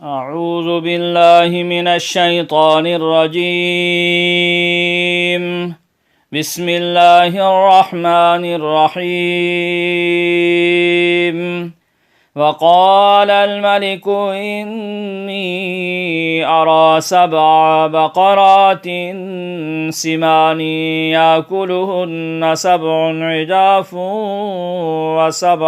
أعوذ بالله من الشيطان الرجيم. بسم الله الرحمن الرحيم. وقال الملك إني أرى 7 بقرات سمان يأكلهن 7 عجاف و7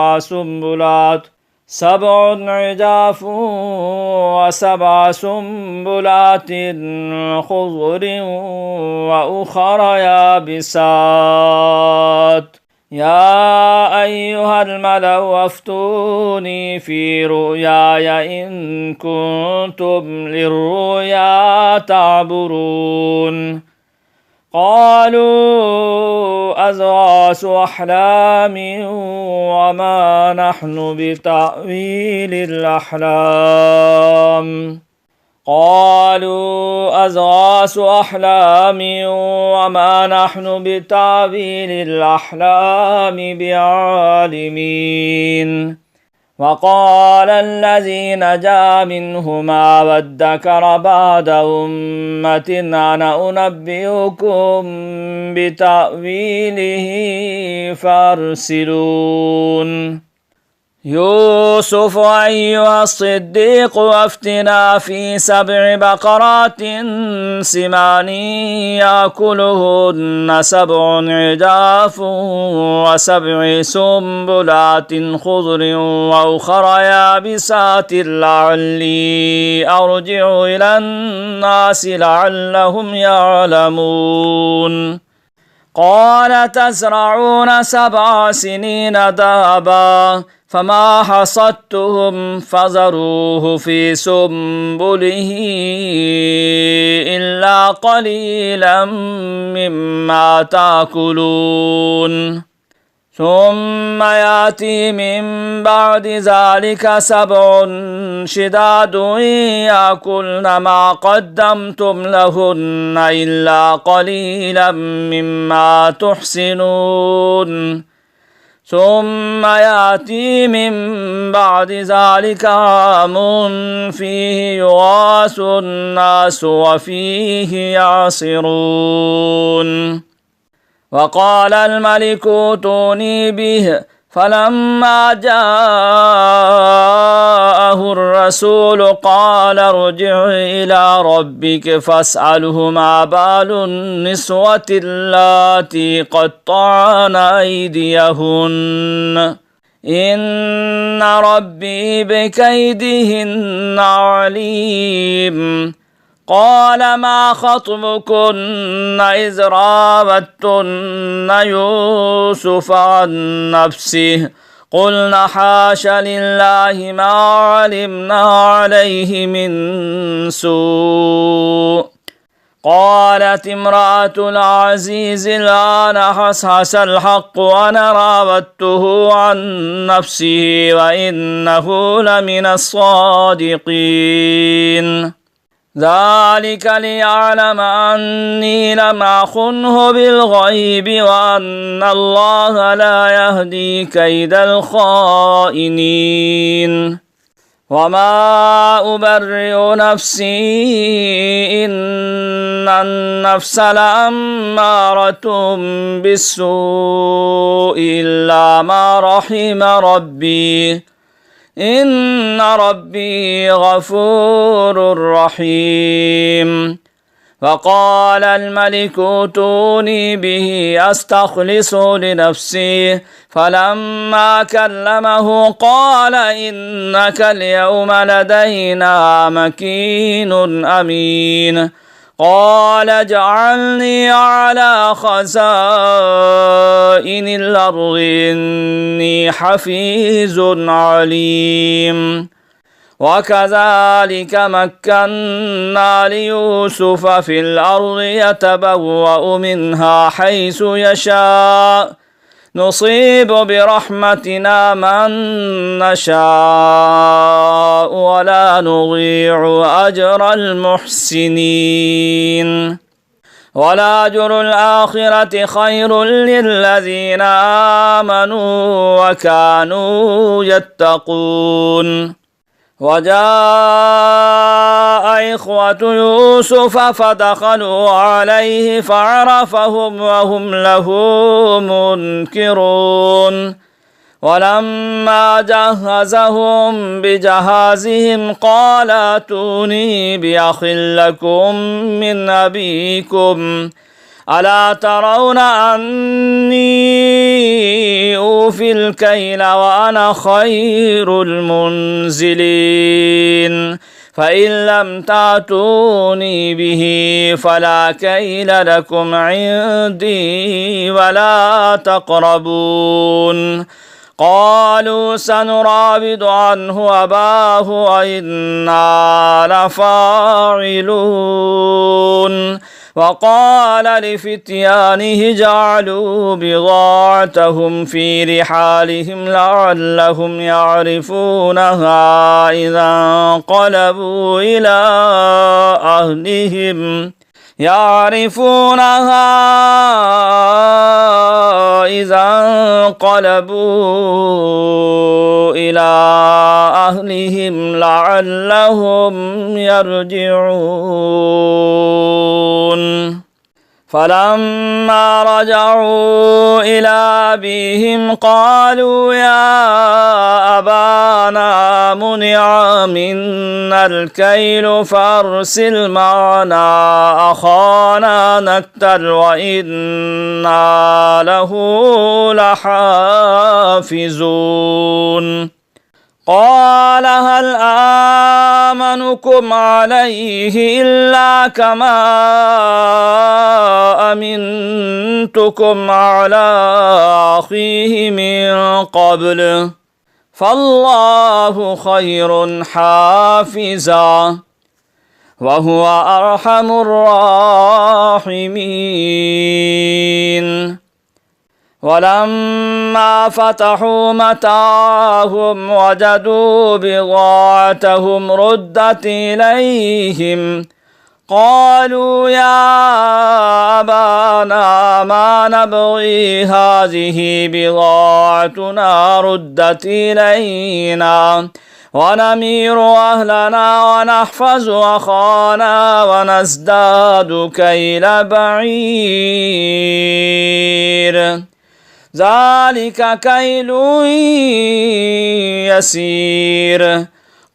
سنبلات خضر وأخر يابسات. يا أيها الملأ أفتوني في رؤياي إن كنتم للرؤيا تعبرون. قالوا أضغاث أحلام وما نحن بتأويل الأحلام وما نحن بتأويل الأحلام بعالمين. وقال الذي نجا منهما وادكر بعد أمة أنا أنبئكم بتأويله فأرسلون. يوسف أيها الصديق أفتنا في 7 بقرات سمان يأكلهن 7 عجاف و7 سنبلات خضر وأخر يابسات لعلي أرجع إلى الناس لعلهم يعلمون. قال تزرعون 7 سنين دابا فما حصدتهم فذروه في سنبله إلا قليلا مما تأكلون. ثم يأتي من بعد ذلك 7 شداد يأكلن ما قدمتم لهن إلا قليلا مما تحسنون. ثم يأتي من بعد ذلك عام فيه يغاث الناس وفيه يعصرون. وقال الملك ائتوني به فلما جاءه الرسول قال ارجع إلى ربك فاسأله ما بال النسوة اللاتي قطعن أيديهن إن ربي بكيدهن عليم. قال ما خطبكن إذ راوتن يوسف عن نفسه قلنا حاش لله ما علمنا عليه من سوء. قالت امرأة العزيز الآن حصحص الحق وأنا راودته عن نفسه وإنه لمن الصادقين. ذلك ليعلم أني لم أخنه بالغيب وأن الله لا يهدي كيد الخائنين. وما أبرئ نفسي إن النفس لأمارة بالسوء إلا ما رحم ربي إن ربي غفور رحيم. وقال الملك ائتوني به أستخلصه لنفسي فلما كلمه قال إنك اليوم لدينا مكين أمين. قال اجعلني على خزائن الأرض إني حفيظ عليم. وكذلك مكنا ليوسف في الأرض يتبوأ منها حيث يشاء نصيب برحمتنا من نشاء ولا نضيع أجر المحسنين. ولأجر الآخرة خير للذين آمنوا وكانوا يتقون. وجاء إخوة يوسف فدخلوا عليه فعرفهم وهم له منكرون ولما جهزهم بجهازهم قال ائتوني بأخ لكم من أبيكم ألا ترون أني أوفي الكيل وأنا خير المنزلين فإن لم تأتوني به فلا كيل لكم عندي ولا تقربون قالوا سنراود عنه أباه وإنا لفاعلون وقال لفتيانه جعلوا بضاعتهم في رحالهم لعلهم يعرفونها إذا انقلبوا إلى أهلهم لعلهم يرجعون فلما رجعوا إلى أبيهم قالوا يا أبانا منع منا الكيل فأرسل معنا أخانا نكتل وإنا له لحافظون قال هل آمنكم عليه إلا كما أمنتكم على أخيه من قبل فالله خير حافظا وهو أرحم الراحمين ولما فتحوا متاعهم وجدوا بضاعتهم ردت إليهم قالوا يا أبانا ما نبغي هذه بضاعتنا ردت إلينا ونمير أهلنا ونحفظ أخانا ونزداد كيل بعير ذلك كيل يسير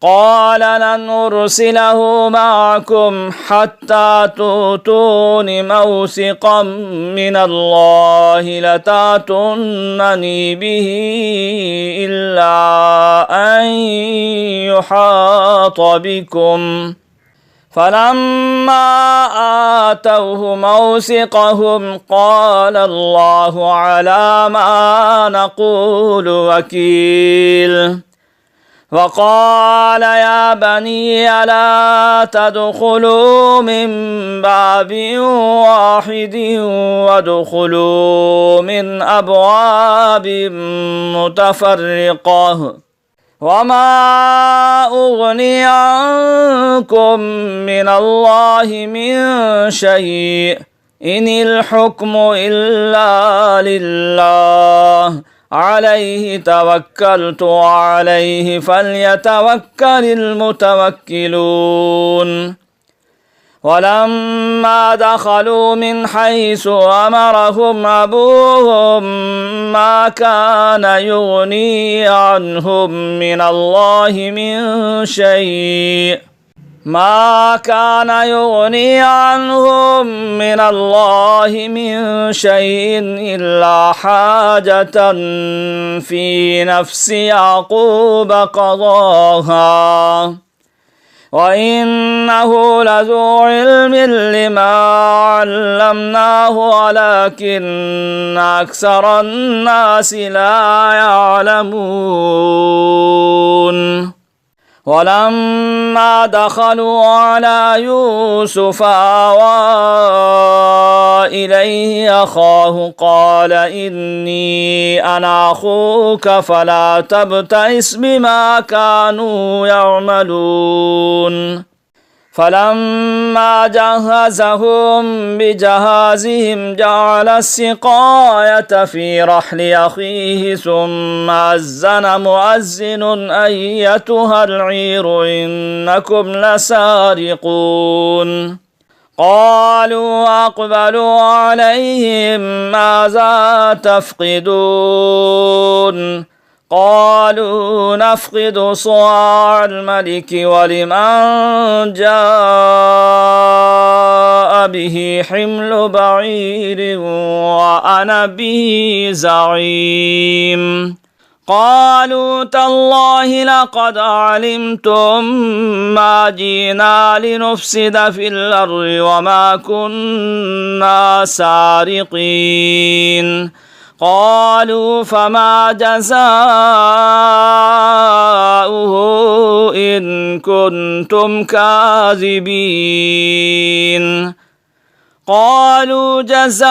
قال لن أرسله معكم حتى تؤتون موثقا من الله لتأتونني به إلا أن يحاط بكم فلما آتوه موثقهم قال الله على ما نقول وكيل وقال يا بني ألا تدخلوا من باب واحد وادخلوا من أبواب متفرقة وما أغني عنكم من الله من شيء إن الحكم إلا لله عليه توكلت وعليه فليتوكل المتوكلون ولما دخلوا من حيث أمرهم أبوهم ما كان يغني عنهم من الله من شيء إلا حاجة في نفس يعقوب قضاها وإنه لذو علم لما علمناه ولكن أكثر الناس لا يعلمون ولما دخلوا على يوسف آوى إليه أخاه قال إني أنا أخوك فلا تبتئس بما كانوا يعملون فلما فلما جهزهم بجهازهم جعل السقاية في رحل أخيه ثم أذن مؤذن أيتها العير إنكم لسارقون قالوا أقبلوا عليهم ماذا تفقدون قالوا نفقد صواع الملك ولمن جاء به حمل بعير وأنا به زعيم قالوا تالله لقد علمتم ما جئنا لنفسد في الأرض وما كنا سارقين قالوا فما جزاؤه إن كنتم كاذبين قالوا جزاؤه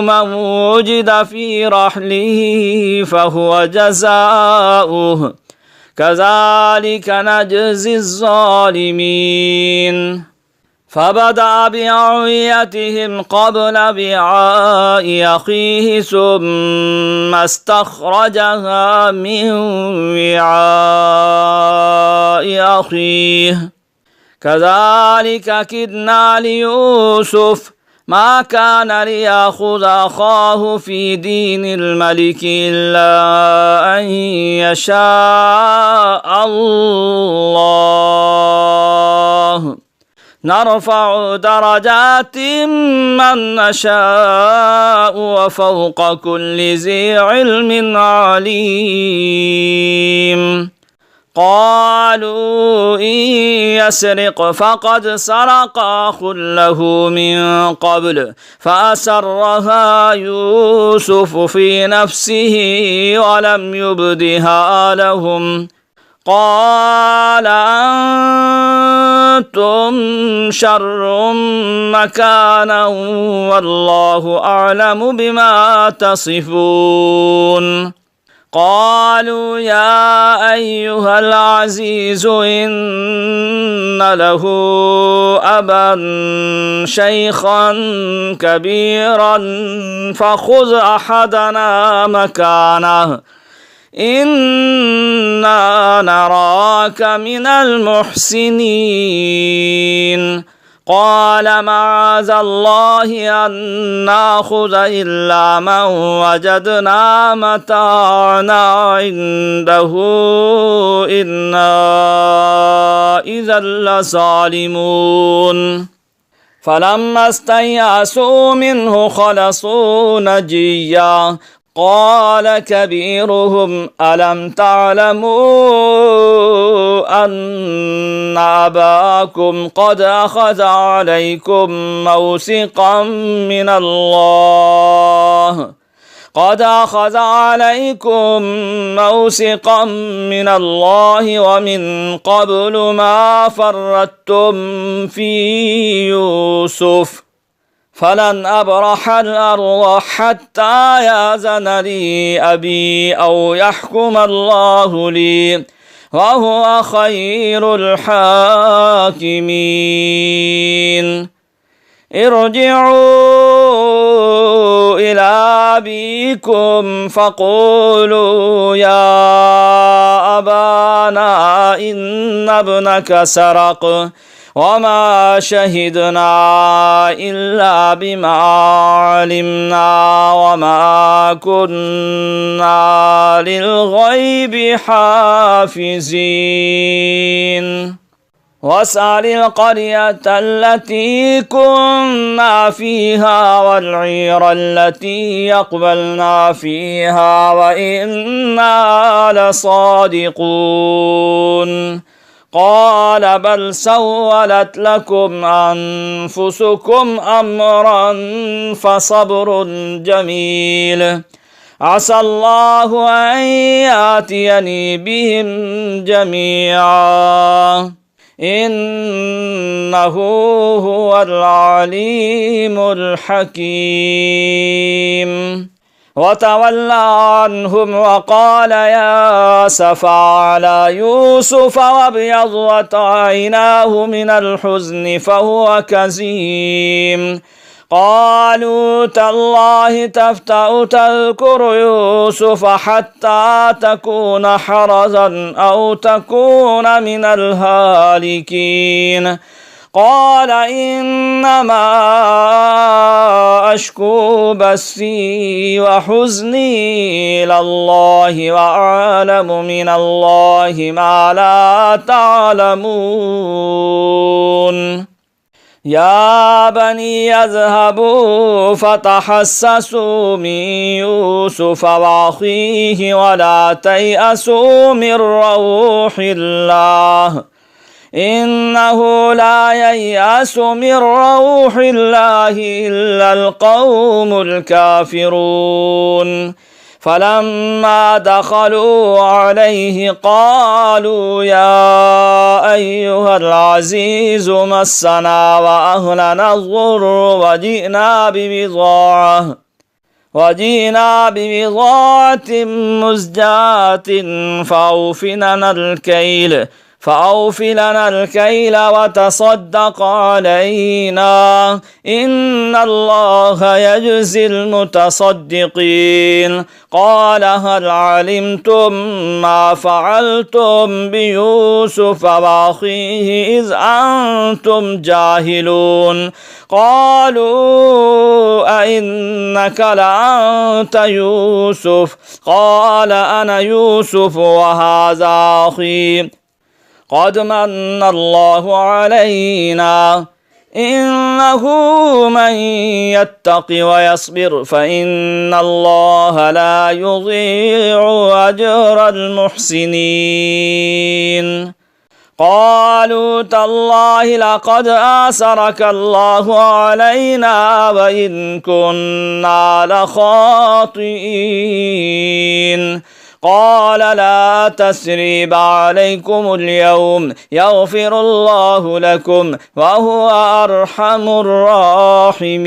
من وجد في رحله فهو جزاؤه كذلك نجزي الظالمين فبدأ بأوعيتهم قبل وعاء أخيه ثم استخرجها من وعاء أخيه كذلك كدنا ليوسف ما كان ليأخذ أخاه في دين الملك إلا أن يشاء الله نرفع درجات من نشاء وفوق كل ذي علم عليم قالوا إن يسرق فقد سرق أخ له من قبل فأسرها يوسف في نفسه ولم يبدها لهم قال أنتم شر مكانا والله أعلم بما تصفون قالوا يا أيها العزيز إن له أبا شيخا كبيرا فخذ أحدنا مكانه إنا نراك من المحسنين قال معاذ الله أن نأخذ إلا من وجدنا متاعنا عنده إنا إذا لظالمون فلما استيأسوا منه خلصوا نجيا قال كبيرهم ألم تعلموا أن أباكم قد أخذ عليكم موثقا من الله ومن قبل ما فرطتم في يوسف فلن أبرح الأرض حتى يأذن لي أبي أو يحكم الله لي وهو خير الحاكمين ارجعوا إلى أبيكم فقولوا يا أبانا إن ابنك سرق وما شهدنا إلا بما علمنا وما كنا للغيب حافظين واسأل القرية التي كنا فيها والعير التي يقبلنا فيها وإنا لصادقون قال بل سولت لكم أنفسكم أمرا فصبر جميل عسى الله أن يأتيني بهم جميعا إنه هو العليم الحكيم وتولى عنهم وقال يا أسفا على يوسف وابيضت عيناه من الحزن فهو كظيم. قالوا تالله تفتأ تذكر يوسف حتى تكون حرزا أو تكون من الهالكين. قال إنما أشكو بثي وحزني إلى الله وأعلم من الله ما لا تعلمون. يا بني اذهبوا فتحسسوا من يوسف وأخيه ولا تيأسوا من روح الله إنه لا ييأس من روح الله إلا القوم الكافرون. فلما دخلوا عليه قالوا يا أيها العزيز مسنا وأهلنا الضر وجئنا ببضاعة مزجاة فأوف لنا الكيل وتصدق علينا إن الله يجزي المتصدقين. قال هل علمتم ما فعلتم بيوسف وأخيه إذ أنتم جاهلون. قالوا أئنك لأنت يوسف قال أنا يوسف وهذا أخي قد من الله علينا إنه من يتق ويصبر فإن الله لا يضيع أجر المحسنين. قالوا تالله لقد آثرك الله علينا وإن كنا لخاطئين. قال لا تثريب عليكم اليوم يغفر الله لكم وهو أرحم الراحمين.